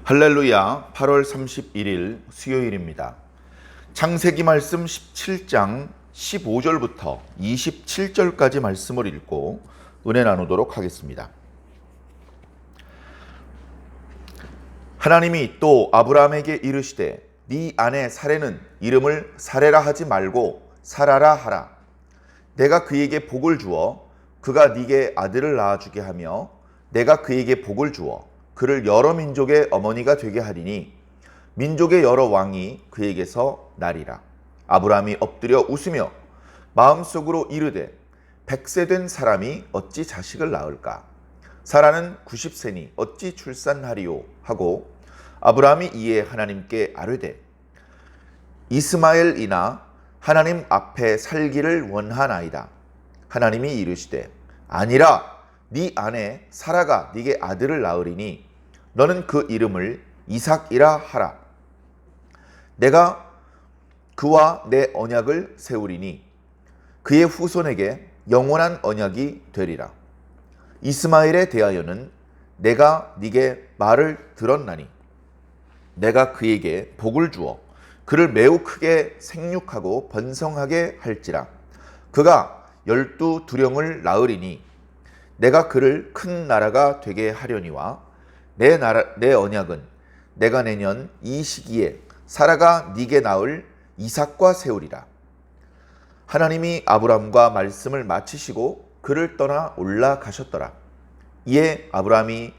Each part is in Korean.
할렐루야. 8월 31일 수요일입니다. 창세기 말씀 17장 15절부터 27절까지 말씀을 읽고 은혜 나누도록 하겠습니다. 하나님이 또 아브라함에게 이르시되 네 아내 사레는 이름을 사레라 하지 말고 사라라 하라. 내가 그에게 복을 주어 그가 네게 아들을 낳아주게 하며 내가 그에게 복을 주어 그를 여러 민족의 어머니가 되게 하리니 민족의 여러 왕이 그에게서 나리라. 아브라함이 엎드려 웃으며 마음속으로 이르되 100세 된 사람이 어찌 자식을 낳을까? 사라는 90세니 어찌 출산하리요? 하고 아브라함이 이에 하나님께 아뢰되 이스마엘이나 하나님 앞에 살기를 원하나이다. 하나님이 이르시되 아니라 네 아내 사라가 네게 아들을 낳으리니 너는 그 이름을 이삭이라 하라. 내가 그와 내 언약을 세우리니 그의 후손에게 영원한 언약이 되리라. 이스마엘에 대하여는 내가 네게 말을 들었나니 내가 그에게 복을 주어 그를 매우 크게 생육하고 번성하게 할지라. 그가 12두령을 낳으리니 내가 그를 큰 나라가 되게 하려니와 내 언약은 내가 내년 이 시기에 사라가 네게 낳을 이삭과 세우리라. 하나님이 아브라함과 말씀을 마치시고 그를 떠나 올라가셨더라. 이에 아브라함이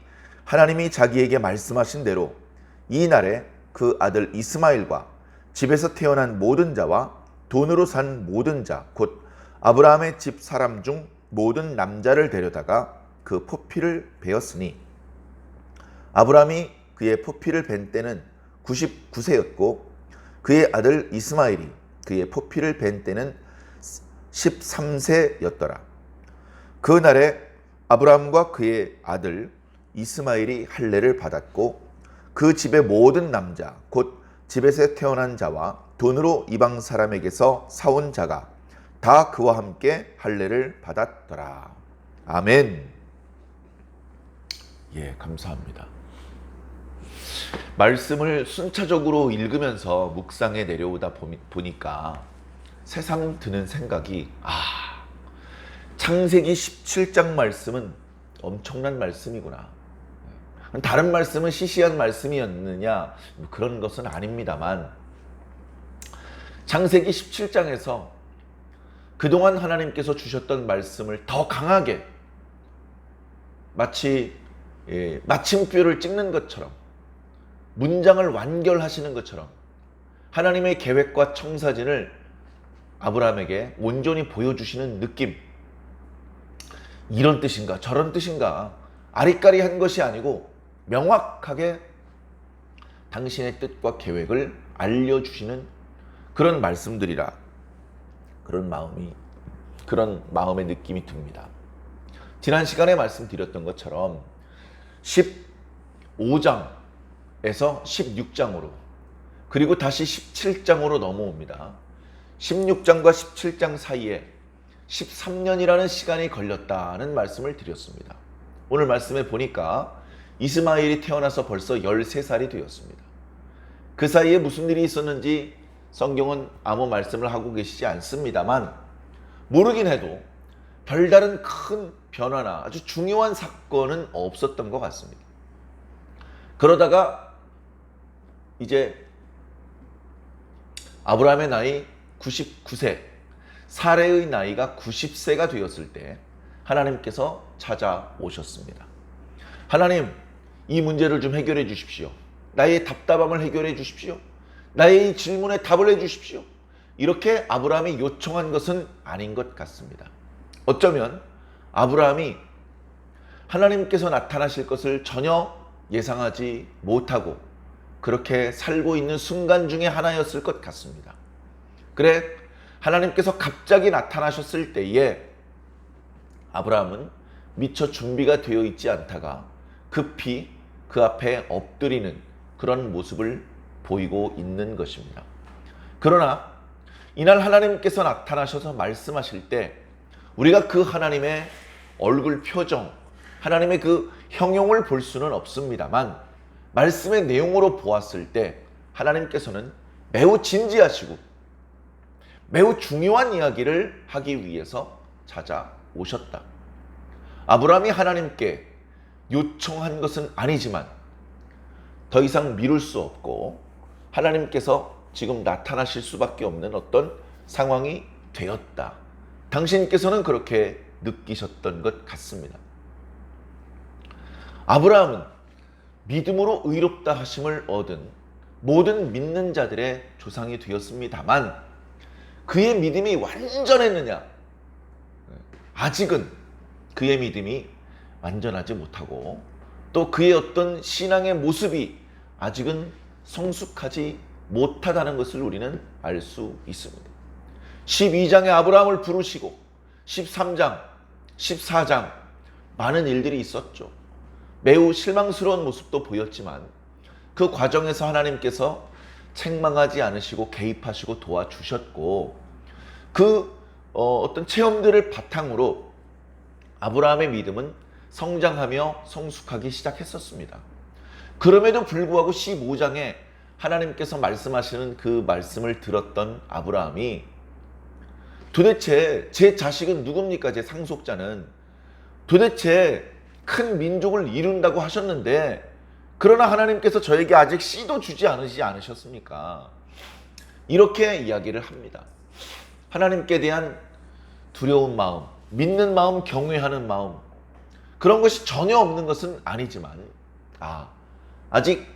하나님이 자기에게 말씀하신 대로 이 날에 그 아들 이스마엘과 집에서 태어난 모든 자와 돈으로 산 모든 자 곧 아브라함의 집 사람 중 모든 남자를 데려다가 그 포피를 베었으니 아브라함이 그의 포피를 벤 때는 99세였고 그의 아들 이스마엘이 그의 포피를 벤 때는 13세였더라. 그 날에 아브라함과 그의 아들 이스마엘이 할례를 받았고 그 집의 모든 남자 곧 집에서 태어난 자와 돈으로 이방 사람에게서 사온 자가 다 그와 함께 할례를 받았더라. 아멘. 예, 감사합니다. 말씀을 순차적으로 읽으면서 묵상에 내려오다 보니까 새삼 드는 생각이 창세기 17장 말씀은 엄청난 말씀이구나. 다른 말씀은 시시한 말씀이었느냐? 그런 것은 아닙니다만 창세기 17장에서 그동안 하나님께서 주셨던 말씀을 더 강하게 마치 마침표를 찍는 것처럼 문장을 완결하시는 것처럼 하나님의 계획과 청사진을 아브라함에게 온전히 보여주시는 느낌. 이런 뜻인가 저런 뜻인가 아리까리한 것이 아니고 명확하게 당신의 뜻과 계획을 알려주시는 그런 말씀들이라 그런 마음의 느낌이 듭니다. 지난 시간에 말씀드렸던 것처럼 15장에서 16장으로 그리고 다시 17장으로 넘어옵니다. 16장과 17장 사이에 13년이라는 시간이 걸렸다는 말씀을 드렸습니다. 오늘 말씀에 보니까 이스마엘이 태어나서 벌써 13살이 되었습니다. 그 사이에 무슨 일이 있었는지 성경은 아무 말씀을 하고 계시지 않습니다만 모르긴 해도 별다른 큰 변화나 아주 중요한 사건은 없었던 것 같습니다. 그러다가 이제 아브라함의 나이 99세, 사레의 나이가 90세가 되었을 때 하나님께서 찾아오셨습니다. 하나님, 이 문제를 좀 해결해 주십시오. 나의 답답함을 해결해 주십시오. 나의 질문에 답을 해 주십시오. 이렇게 아브라함이 요청한 것은 아닌 것 같습니다. 어쩌면 아브라함이 하나님께서 나타나실 것을 전혀 예상하지 못하고 그렇게 살고 있는 순간 중에 하나였을 것 같습니다. 그래, 하나님께서 갑자기 나타나셨을 때에 아브라함은 미처 준비가 되어 있지 않다가 급히 그 앞에 엎드리는 그런 모습을 보이고 있는 것입니다. 그러나 이날 하나님께서 나타나셔서 말씀하실 때 우리가 그 하나님의 얼굴 표정, 하나님의 그 형용을 볼 수는 없습니다만 말씀의 내용으로 보았을 때 하나님께서는 매우 진지하시고 매우 중요한 이야기를 하기 위해서 찾아오셨다. 아브라함이 하나님께 요청한 것은 아니지만 더 이상 미룰 수 없고 하나님께서 지금 나타나실 수밖에 없는 어떤 상황이 되었다. 당신께서는 그렇게 느끼셨던 것 같습니다. 아브라함은 믿음으로 의롭다 하심을 얻은 모든 믿는 자들의 조상이 되었습니다만 그의 믿음이 완전했느냐? 아직은 그의 믿음이 완전하지 못하고 또 그의 어떤 신앙의 모습이 아직은 성숙하지 못하다는 것을 우리는 알 수 있습니다. 12장에 아브라함을 부르시고 13장, 14장 많은 일들이 있었죠. 매우 실망스러운 모습도 보였지만 그 과정에서 하나님께서 책망하지 않으시고 개입하시고 도와주셨고 그 어떤 체험들을 바탕으로 아브라함의 믿음은 성장하며 성숙하기 시작했었습니다. 그럼에도 불구하고 15장에 하나님께서 말씀하시는 그 말씀을 들었던 아브라함이 도대체 제 자식은 누굽니까? 제 상속자는 도대체 큰 민족을 이룬다고 하셨는데 그러나 하나님께서 저에게 아직 씨도 주지 않으셨습니까? 이렇게 이야기를 합니다. 하나님께 대한 두려운 마음, 믿는 마음, 경외하는 마음 그런 것이 전혀 없는 것은 아니지만 아직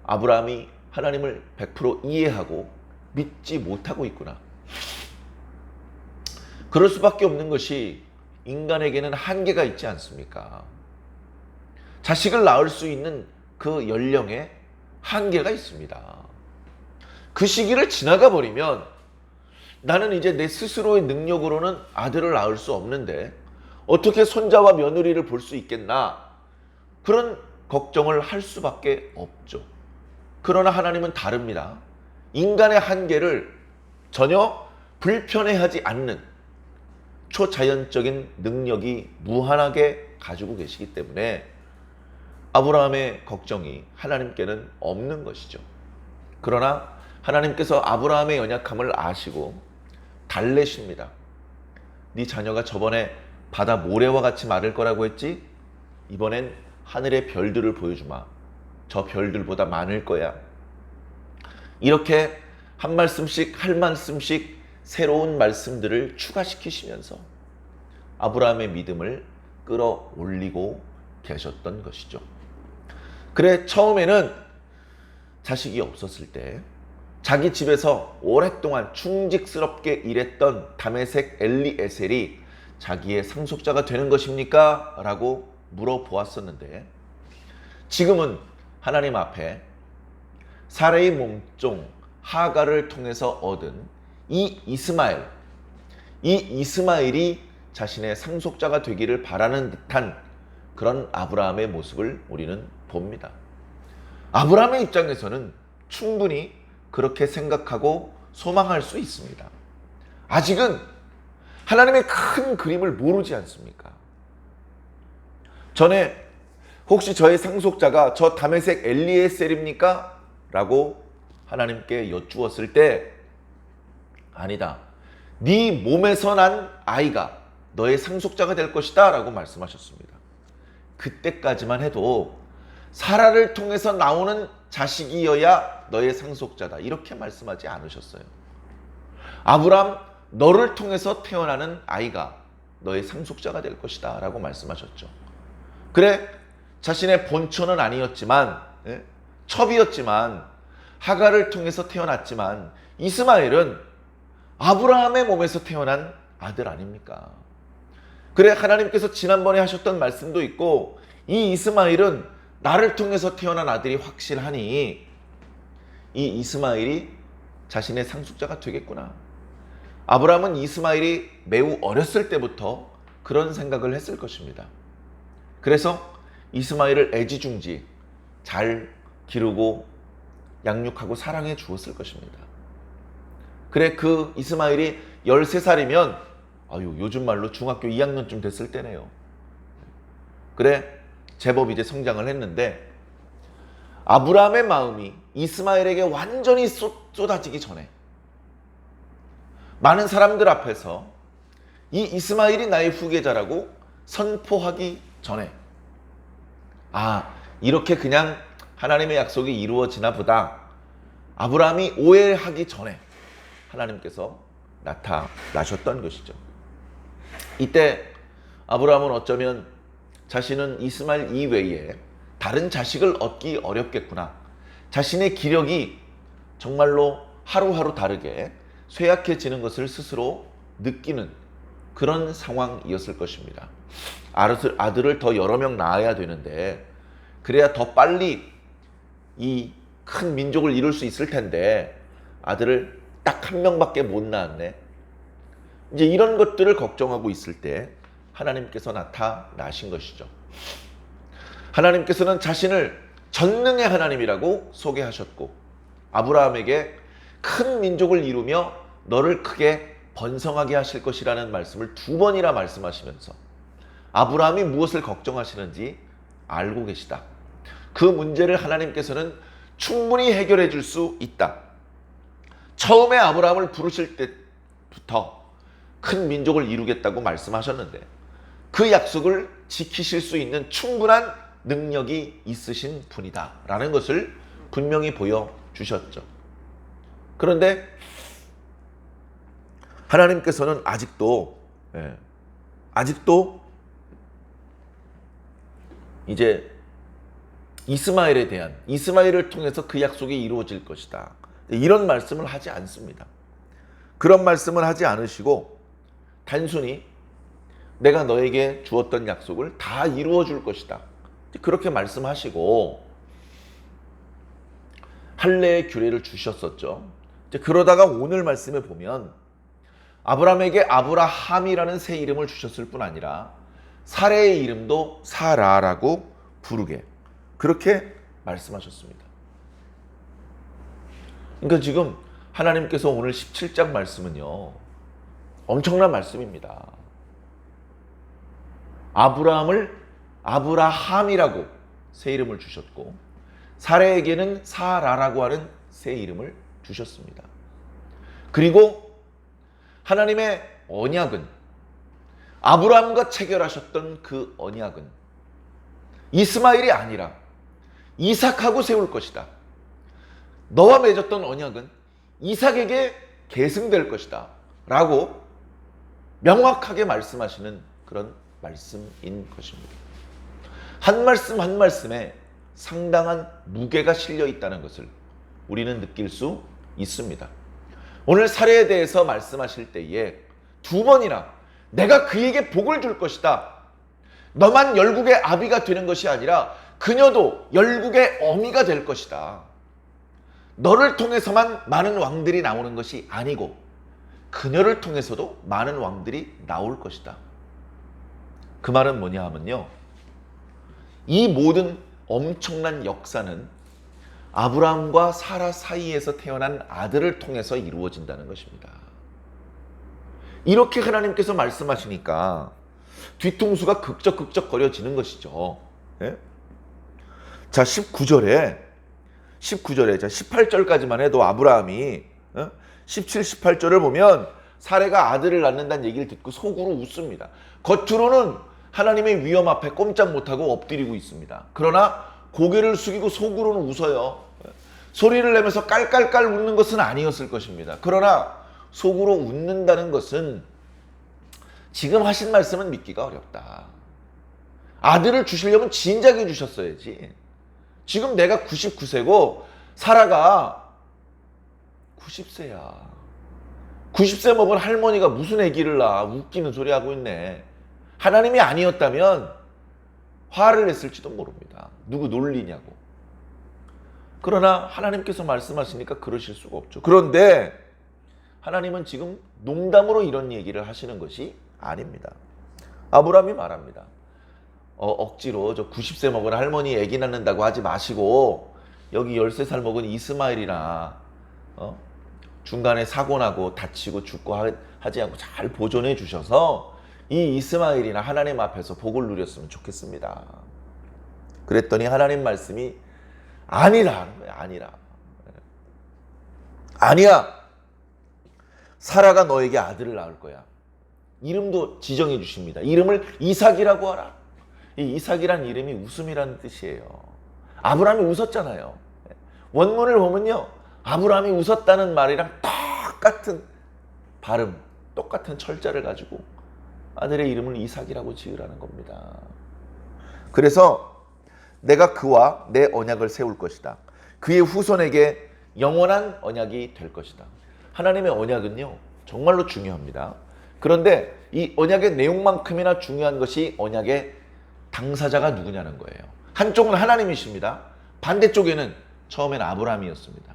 아브라함이 하나님을 100% 이해하고 믿지 못하고 있구나. 그럴 수밖에 없는 것이 인간에게는 한계가 있지 않습니까? 자식을 낳을 수 있는 그 연령에 한계가 있습니다. 그 시기를 지나가 버리면 나는 이제 내 스스로의 능력으로는 아들을 낳을 수 없는데 어떻게 손자와 며느리를 볼 수 있겠나? 그런 걱정을 할 수밖에 없죠. 그러나 하나님은 다릅니다. 인간의 한계를 전혀 불편해하지 않는 초자연적인 능력이 무한하게 가지고 계시기 때문에 아브라함의 걱정이 하나님께는 없는 것이죠. 그러나 하나님께서 아브라함의 연약함을 아시고 달래십니다. 네 자녀가 저번에 바다 모래와 같이 마를 거라고 했지? 이번엔 하늘의 별들을 보여주마. 저 별들보다 많을 거야. 이렇게 한 말씀씩 한 말씀씩 새로운 말씀들을 추가시키시면서 아브라함의 믿음을 끌어올리고 계셨던 것이죠. 그래 처음에는 자식이 없었을 때 자기 집에서 오랫동안 충직스럽게 일했던 다메섹 엘리에셀이 자기의 상속자가 되는 것입니까? 라고 물어보았었는데 지금은 하나님 앞에 사라의 몸종 하가를 통해서 얻은 이 이스마엘이 자신의 상속자가 되기를 바라는 듯한 그런 아브라함의 모습을 우리는 봅니다. 아브라함의 입장에서는 충분히 그렇게 생각하고 소망할 수 있습니다. 아직은 하나님의 큰 그림을 모르지 않습니까? 전에 혹시 저의 상속자가 저 다메섹 엘리에셀입니까? 라고 하나님께 여쭈었을 때 아니다. 네 몸에서 난 아이가 너의 상속자가 될 것이다 라고 말씀하셨습니다. 그때까지만 해도 사라를 통해서 나오는 자식이어야 너의 상속자다 이렇게 말씀하지 않으셨어요. 아브라함 너를 통해서 태어나는 아이가 너의 상속자가 될 것이다 라고 말씀하셨죠. 그래 자신의 본처는 아니었지만 첩이었지만 하가를 통해서 태어났지만 이스마엘은 아브라함의 몸에서 태어난 아들 아닙니까? 그래 하나님께서 지난번에 하셨던 말씀도 있고 이 이스마엘은 나를 통해서 태어난 아들이 확실하니 이 이스마엘이 자신의 상속자가 되겠구나. 아브라함은 이스마엘이 매우 어렸을 때부터 그런 생각을 했을 것입니다. 그래서 이스마엘을 애지중지 잘 기르고 양육하고 사랑해 주었을 것입니다. 그래 그 이스마엘이 13살이면 요즘 말로 중학교 2학년쯤 됐을 때네요. 그래 제법 이제 성장을 했는데 아브라함의 마음이 이스마엘에게 완전히 쏟아지기 전에, 많은 사람들 앞에서 이 이스마엘이 나의 후계자라고 선포하기 전에, 이렇게 그냥 하나님의 약속이 이루어지나 보다, 아브라함이 오해하기 전에 하나님께서 나타나셨던 것이죠. 이때 아브라함은 어쩌면 자신은 이스마엘 이외에 다른 자식을 얻기 어렵겠구나, 자신의 기력이 정말로 하루하루 다르게 쇠약해지는 것을 스스로 느끼는 그런 상황이었을 것입니다. 아들을 더 여러 명 낳아야 되는데, 그래야 더 빨리 이 큰 민족을 이룰 수 있을 텐데 아들을 딱 한 명밖에 못 낳았네. 이제 이런 것들을 걱정하고 있을 때 하나님께서 나타나신 것이죠. 하나님께서는 자신을 전능의 하나님이라고 소개하셨고, 아브라함에게 큰 민족을 이루며 너를 크게 번성하게 하실 것이라는 말씀을 2번이나 말씀하시면서 아브라함이 무엇을 걱정하시는지 알고 계시다. 그 문제를 하나님께서는 충분히 해결해 줄 수 있다. 처음에 아브라함을 부르실 때부터 큰 민족을 이루겠다고 말씀하셨는데 그 약속을 지키실 수 있는 충분한 능력이 있으신 분이다 라는 것을 분명히 보여주셨죠. 그런데 하나님께서는 아직도 이제 이스마엘을 통해서 그 약속이 이루어질 것이다, 이런 말씀을 하지 않습니다. 그런 말씀을 하지 않으시고 단순히 내가 너에게 주었던 약속을 다 이루어 줄 것이다, 그렇게 말씀하시고 할례의 규례를 주셨었죠. 그러다가 오늘 말씀에 보면 아브라함에게 아브라함이라는 새 이름을 주셨을 뿐 아니라 사레의 이름도 사라라고 부르게, 그렇게 말씀하셨습니다. 그러니까 지금 하나님께서 오늘 17장 말씀은요, 엄청난 말씀입니다. 아브라함을 아브라함이라고 새 이름을 주셨고, 사레에게는 사라라고 하는 새 이름을 주셨습니다. 그리고 하나님의 언약은, 아브라함과 체결하셨던 그 언약은 이스마엘이 아니라 이삭하고 세울 것이다. 너와 맺었던 언약은 이삭에게 계승될 것이다 라고 명확하게 말씀하시는 그런 말씀인 것입니다. 한 말씀 한 말씀에 상당한 무게가 실려 있다는 것을 우리는 느낄 수 있습니다. 오늘 사례에 대해서 말씀하실 때에 2번이나 내가 그에게 복을 줄 것이다, 너만 열국의 아비가 되는 것이 아니라 그녀도 열국의 어미가 될 것이다, 너를 통해서만 많은 왕들이 나오는 것이 아니고 그녀를 통해서도 많은 왕들이 나올 것이다. 그 말은 뭐냐 하면요, 이 모든 엄청난 역사는 아브라함과 사라 사이에서 태어난 아들을 통해서 이루어진다는 것입니다. 이렇게 하나님께서 말씀하시니까 뒤통수가 극적극적 거려지는 것이죠. 예? 자, 19절에 자 18절까지만 해도 아브라함이 17, 18절을 보면 사레가 아들을 낳는다는 얘기를 듣고 속으로 웃습니다. 겉으로는 하나님의 위험 앞에 꼼짝 못하고 엎드리고 있습니다. 그러나 고개를 숙이고 속으로는 웃어요. 소리를 내면서 깔깔깔 웃는 것은 아니었을 것입니다. 그러나 속으로 웃는다는 것은 지금 하신 말씀은 믿기가 어렵다. 아들을 주시려면 진작에 주셨어야지. 지금 내가 99세고 사라가 90세야. 90세 먹은 할머니가 무슨 아기를 낳아, 웃기는 소리 하고 있네. 하나님이 아니었다면 화를 냈을지도 모릅니다. 누구 놀리냐고. 그러나 하나님께서 말씀하시니까 그러실 수가 없죠. 그런데 하나님은 지금 농담으로 이런 얘기를 하시는 것이 아닙니다. 아브라함이 말합니다. 억지로 저 90세 먹은 할머니 아기 낳는다고 하지 마시고 여기 13살 먹은 이스마엘이나 중간에 사고 나고 다치고 죽고 하지 않고 잘 보존해 주셔서 이 이스마엘이나 하나님 앞에서 복을 누렸으면 좋겠습니다. 그랬더니 하나님 말씀이 아니라 하는 거예요. 아니라. 아니야. 사라가 너에게 아들을 낳을 거야. 이름도 지정해 주십니다. 이름을 이삭이라고 하라. 이 이삭이란 이름이 웃음이라는 뜻이에요. 아브라함이 웃었잖아요. 원문을 보면요, 아브라함이 웃었다는 말이랑 똑같은 발음, 똑같은 철자를 가지고 아들의 이름을 이삭이라고 지으라는 겁니다. 그래서 내가 그와 내 언약을 세울 것이다. 그의 후손에게 영원한 언약이 될 것이다. 하나님의 언약은요, 정말로 중요합니다. 그런데 이 언약의 내용만큼이나 중요한 것이 언약의 당사자가 누구냐는 거예요. 한쪽은 하나님이십니다. 반대쪽에는 처음엔 아브라함이었습니다.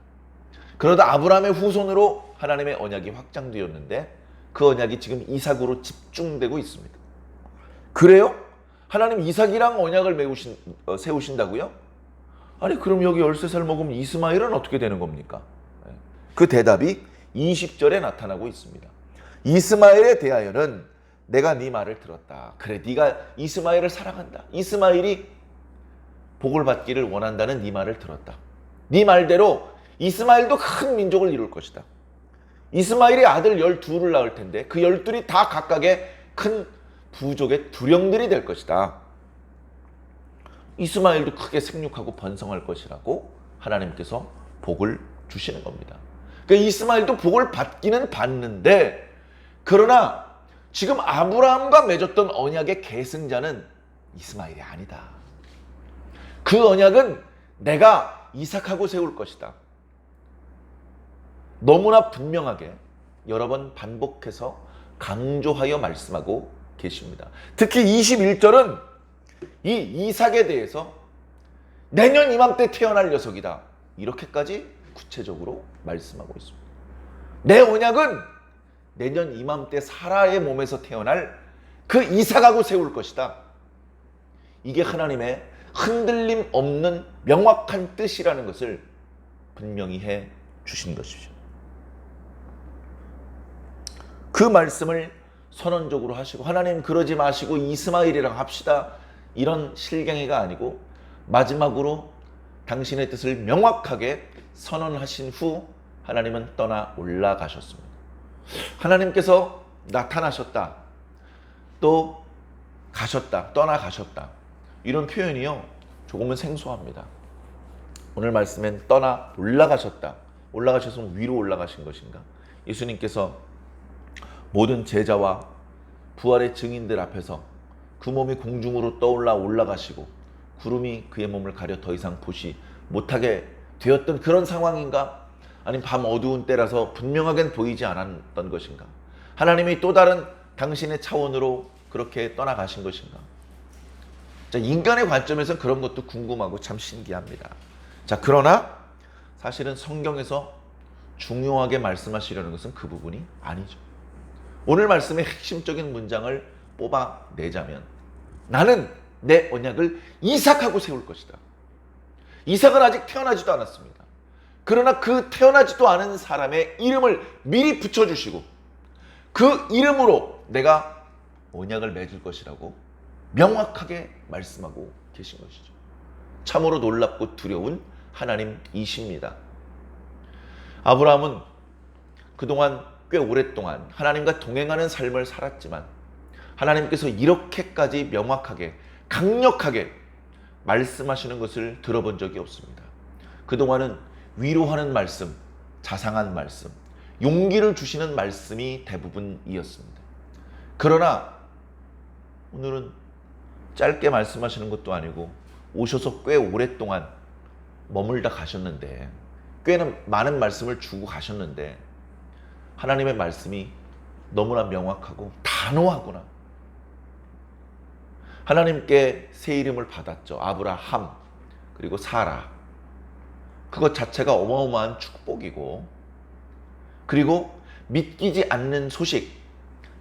그러다 아브라함의 후손으로 하나님의 언약이 확장되었는데 그 언약이 지금 이삭으로 집중되고 있습니다. 그래요? 하나님 이삭이랑 언약을 세우신다고요? 아니 그럼 여기 13살 먹으면 이스마엘은 어떻게 되는 겁니까? 그 대답이 20절에 나타나고 있습니다. 이스마엘에 대하여는 내가 네 말을 들었다. 그래, 네가 이스마엘을 사랑한다. 이스마엘이 복을 받기를 원한다는 네 말을 들었다. 네 말대로 이스마엘도 큰 민족을 이룰 것이다. 이스마엘이 아들 12를 낳을 텐데 그 12이 다 각각의 큰 부족의 두령들이 될 것이다. 이스마엘도 크게 생육하고 번성할 것이라고 하나님께서 복을 주시는 겁니다. 그러니까 이스마엘도 복을 받기는 받는데, 그러나 지금 아브라함과 맺었던 언약의 계승자는 이스마엘이 아니다. 그 언약은 내가 이삭하고 세울 것이다. 너무나 분명하게 여러 번 반복해서 강조하여 말씀하고 계십니다. 특히 21절은 이 이삭에 대해서 내년 이맘때 태어날 녀석이다. 이렇게까지 구체적으로 말씀하고 있습니다. 내 언약은 내년 이맘때 사라의 몸에서 태어날 그 이삭하고 세울 것이다. 이게 하나님의 흔들림 없는 명확한 뜻이라는 것을 분명히 해 주신 것이죠. 그 말씀을 선언적으로 하시고, 하나님 그러지 마시고 이스마엘이랑 합시다, 이런 실갱이가 아니고 마지막으로 당신의 뜻을 명확하게 선언하신 후 하나님은 떠나 올라가셨습니다. 하나님께서 나타나셨다, 또 가셨다, 떠나가셨다, 이런 표현이요 조금은 생소합니다. 오늘 말씀엔 떠나 올라가셨다, 올라가셨으면 위로 올라가신 것인가? 예수님께서 모든 제자와 부활의 증인들 앞에서 그 몸이 공중으로 떠올라 올라가시고 구름이 그의 몸을 가려 더 이상 보시 못하게 되었던 그런 상황인가? 아니면 밤 어두운 때라서 분명하게 보이지 않았던 것인가? 하나님이 또 다른 당신의 차원으로 그렇게 떠나가신 것인가? 자, 인간의 관점에서 그런 것도 궁금하고 참 신기합니다. 자, 그러나 사실은 성경에서 중요하게 말씀하시려는 것은 그 부분이 아니죠. 오늘 말씀의 핵심적인 문장을 뽑아내자면, 나는 내 언약을 이삭하고 세울 것이다. 이삭은 아직 태어나지도 않았습니다. 그러나 그 태어나지도 않은 사람의 이름을 미리 붙여주시고 그 이름으로 내가 언약을 맺을 것이라고 명확하게 말씀하고 계신 것이죠. 참으로 놀랍고 두려운 하나님이십니다. 아브라함은 그동안 꽤 오랫동안 하나님과 동행하는 삶을 살았지만 하나님께서 이렇게까지 명확하게 강력하게 말씀하시는 것을 들어본 적이 없습니다. 그동안은 위로하는 말씀, 자상한 말씀, 용기를 주시는 말씀이 대부분이었습니다. 그러나 오늘은 짧게 말씀하시는 것도 아니고 오셔서 꽤 오랫동안 머물다 가셨는데, 꽤는 많은 말씀을 주고 가셨는데 하나님의 말씀이 너무나 명확하고 단호하구나. 하나님께 새 이름을 받았죠. 아브라함, 그리고 사라. 그것 자체가 어마어마한 축복이고, 그리고 믿기지 않는 소식,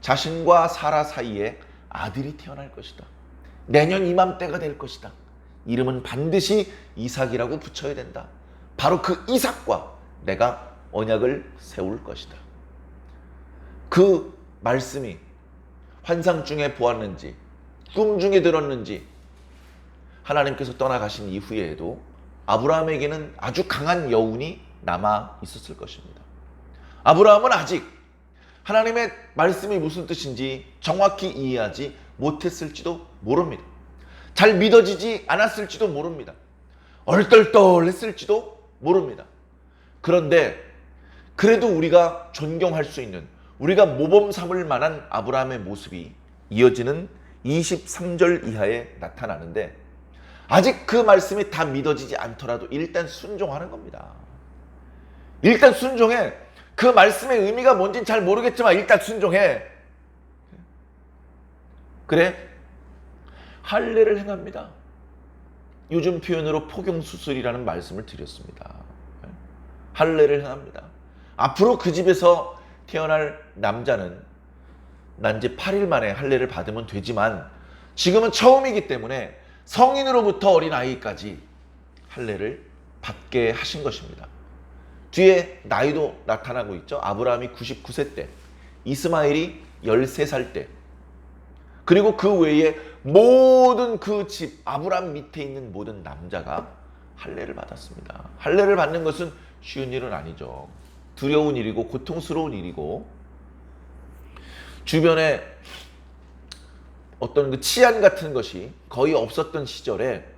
자신과 사라 사이에 아들이 태어날 것이다. 내년 이맘때가 될 것이다. 이름은 반드시 이삭이라고 붙여야 된다. 바로 그 이삭과 내가 언약을 세울 것이다. 그 말씀이 환상 중에 보았는지 꿈 중에 들었는지 하나님께서 떠나가신 이후에도 아브라함에게는 아주 강한 여운이 남아 있었을 것입니다. 아브라함은 아직 하나님의 말씀이 무슨 뜻인지 정확히 이해하지 못했을지도 모릅니다. 잘 믿어지지 않았을지도 모릅니다. 얼떨떨했을지도 모릅니다. 그런데 그래도 우리가 존경할 수 있는, 우리가 모범 삼을 만한 아브라함의 모습이 이어지는 23절 이하에 나타나는데, 아직 그 말씀이 다 믿어지지 않더라도 일단 순종하는 겁니다. 일단 순종해. 그 말씀의 의미가 뭔지는 잘 모르겠지만 일단 순종해. 그래? 할례를 행합니다. 요즘 표현으로 포경수술이라는 말씀을 드렸습니다. 할례를 행합니다. 앞으로 그 집에서 태어날 남자는 난지 8일 만에 할례를 받으면 되지만 지금은 처음이기 때문에 성인으로부터 어린아이까지 할례를 받게 하신 것입니다. 뒤에 나이도 나타나고 있죠. 아브라함이 99세 때, 이스마엘이 13살 때, 그리고 그 외에 모든 그 집, 아브라함 밑에 있는 모든 남자가 할례를 받았습니다. 할례를 받는 것은 쉬운 일은 아니죠. 두려운 일이고 고통스러운 일이고, 주변에 어떤 그 치안 같은 것이 거의 없었던 시절에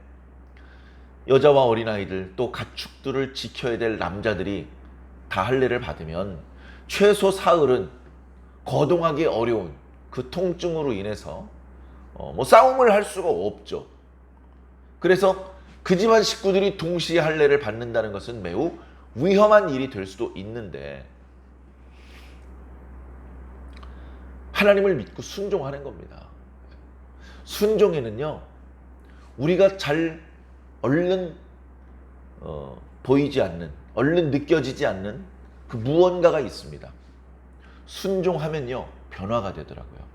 여자와 어린아이들 또 가축들을 지켜야 될 남자들이 다 할례를 받으면 최소 사흘은 거동하기 어려운 그 통증으로 인해서 싸움을 할 수가 없죠. 그래서 그 집안 식구들이 동시에 할례를 받는다는 것은 매우 위험한 일이 될 수도 있는데, 하나님을 믿고 순종하는 겁니다. 순종에는요, 우리가 잘 얼른 보이지 않는, 얼른 느껴지지 않는 그 무언가가 있습니다. 순종하면요, 변화가 되더라고요.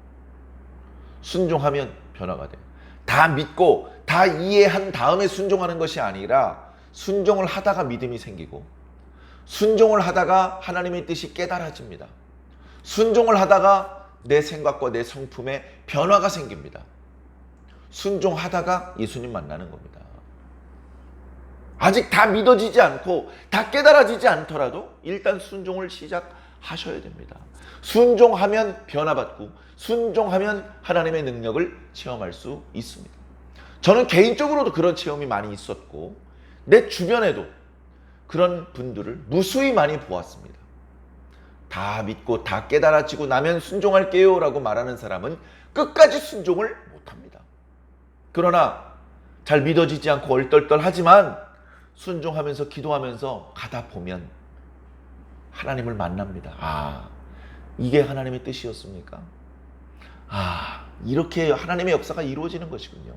순종하면 변화가 돼요. 다 믿고 다 이해한 다음에 순종하는 것이 아니라 순종을 하다가 믿음이 생기고, 순종을 하다가 하나님의 뜻이 깨달아집니다. 순종을 하다가 내 생각과 내 성품에 변화가 생깁니다. 순종하다가 예수님 만나는 겁니다. 아직 다 믿어지지 않고 다 깨달아지지 않더라도 일단 순종을 시작하셔야 됩니다. 순종하면 변화받고, 순종하면 하나님의 능력을 체험할 수 있습니다. 저는 개인적으로도 그런 체험이 많이 있었고, 내 주변에도 그런 분들을 무수히 많이 보았습니다. 다 믿고 다 깨달아지고 나면 순종할게요 라고 말하는 사람은 끝까지 순종을 못합니다. 그러나 잘 믿어지지 않고 얼떨떨하지만 순종하면서 기도하면서 가다 보면 하나님을 만납니다. 아, 이게 하나님의 뜻이었습니까? 아, 이렇게 하나님의 역사가 이루어지는 것이군요.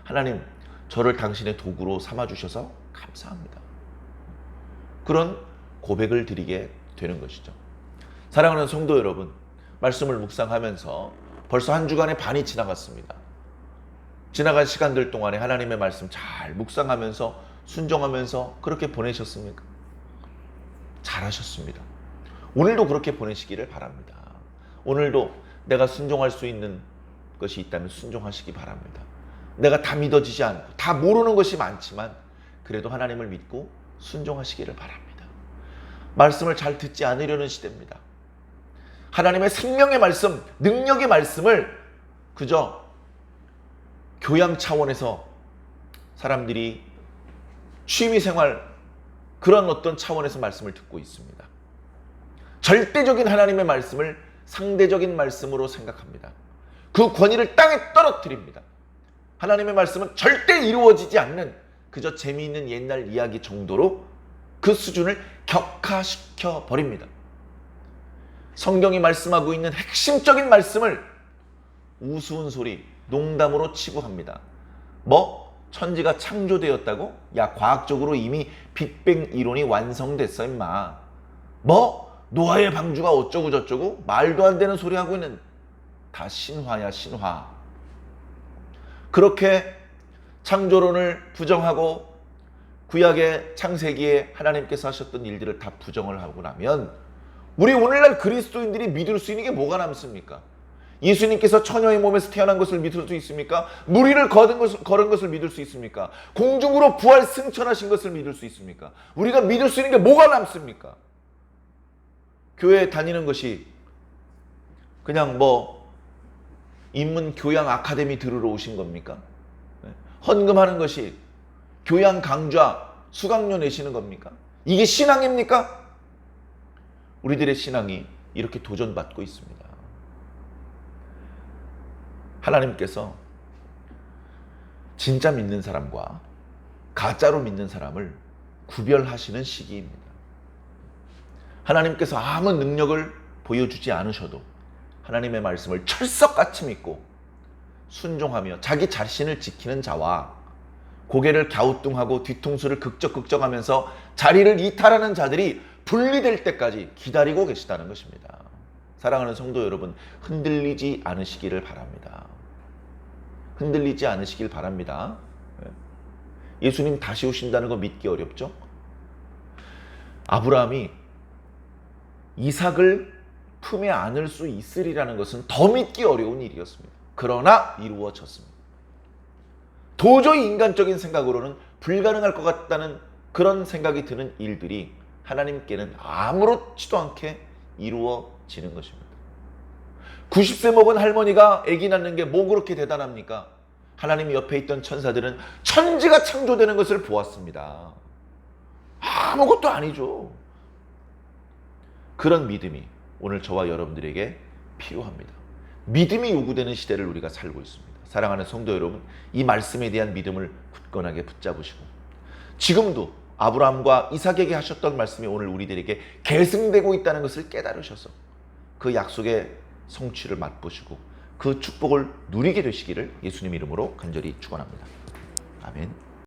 하나님, 저를 당신의 도구로 삼아주셔서 감사합니다. 그런 고백을 드리게 되는 것이죠. 사랑하는 성도 여러분, 말씀을 묵상하면서 벌써 한 주간의 반이 지나갔습니다. 지나간 시간들 동안에 하나님의 말씀 잘 묵상하면서 순종하면서 그렇게 보내셨습니까? 잘하셨습니다. 오늘도 그렇게 보내시기를 바랍니다. 오늘도 내가 순종할 수 있는 것이 있다면 순종하시기 바랍니다. 내가 다 믿어지지 않고 다 모르는 것이 많지만 그래도 하나님을 믿고 순종하시기를 바랍니다. 말씀을 잘 듣지 않으려는 시대입니다. 하나님의 생명의 말씀, 능력의 말씀을 그저 교양 차원에서 사람들이 취미생활 그런 어떤 차원에서 말씀을 듣고 있습니다. 절대적인 하나님의 말씀을 상대적인 말씀으로 생각합니다. 그 권위를 땅에 떨어뜨립니다. 하나님의 말씀은 절대 이루어지지 않는 그저 재미있는 옛날 이야기 정도로 그 수준을 격하시켜 버립니다. 성경이 말씀하고 있는 핵심적인 말씀을 우스운 소리, 농담으로 치부합니다. 뭐? 천지가 창조되었다고? 야, 과학적으로 이미 빅뱅 이론이 완성됐어 임마. 뭐? 노아의 방주가 어쩌고 저쩌고? 말도 안 되는 소리 하고 있는, 다 신화야 신화. 그렇게 창조론을 부정하고 구약의 창세기에 하나님께서 하셨던 일들을 다 부정을 하고 나면 우리 오늘날 그리스도인들이 믿을 수 있는 게 뭐가 남습니까? 예수님께서 처녀의 몸에서 태어난 것을 믿을 수 있습니까? 무리를 걸은 것을 믿을 수 있습니까? 공중으로 부활 승천하신 것을 믿을 수 있습니까? 우리가 믿을 수 있는 게 뭐가 남습니까? 교회에 다니는 것이 그냥 인문 교양 아카데미 들으러 오신 겁니까? 헌금하는 것이 교양 강좌 수강료 내시는 겁니까? 이게 신앙입니까? 우리들의 신앙이 이렇게 도전받고 있습니다. 하나님께서 진짜 믿는 사람과 가짜로 믿는 사람을 구별하시는 시기입니다. 하나님께서 아무 능력을 보여주지 않으셔도 하나님의 말씀을 철석같이 믿고 순종하며 자기 자신을 지키는 자와 고개를 갸우뚱하고 뒤통수를 극적극적하면서 자리를 이탈하는 자들이 분리될 때까지 기다리고 계시다는 것입니다. 사랑하는 성도 여러분, 흔들리지 않으시기를 바랍니다. 흔들리지 않으시길 바랍니다. 예수님 다시 오신다는 거 믿기 어렵죠? 아브라함이 이삭을 품에 안을 수 있으리라는 것은 더 믿기 어려운 일이었습니다. 그러나 이루어졌습니다. 도저히 인간적인 생각으로는 불가능할 것 같다는 그런 생각이 드는 일들이 하나님께는 아무렇지도 않게 이루어지는 것입니다. 90세 먹은 할머니가 아기 낳는 게 뭐 그렇게 대단합니까? 하나님 옆에 있던 천사들은 천지가 창조되는 것을 보았습니다. 아무것도 아니죠. 그런 믿음이 오늘 저와 여러분들에게 필요합니다. 믿음이 요구되는 시대를 우리가 살고 있습니다. 사랑하는 성도 여러분, 이 말씀에 대한 믿음을 굳건하게 붙잡으시고 지금도 아브라함과 이삭에게 하셨던 말씀이 오늘 우리들에게 계승되고 있다는 것을 깨달으셔서 그 약속의 성취를 맛보시고 그 축복을 누리게 되시기를 예수님 이름으로 간절히 축원합니다. 아멘.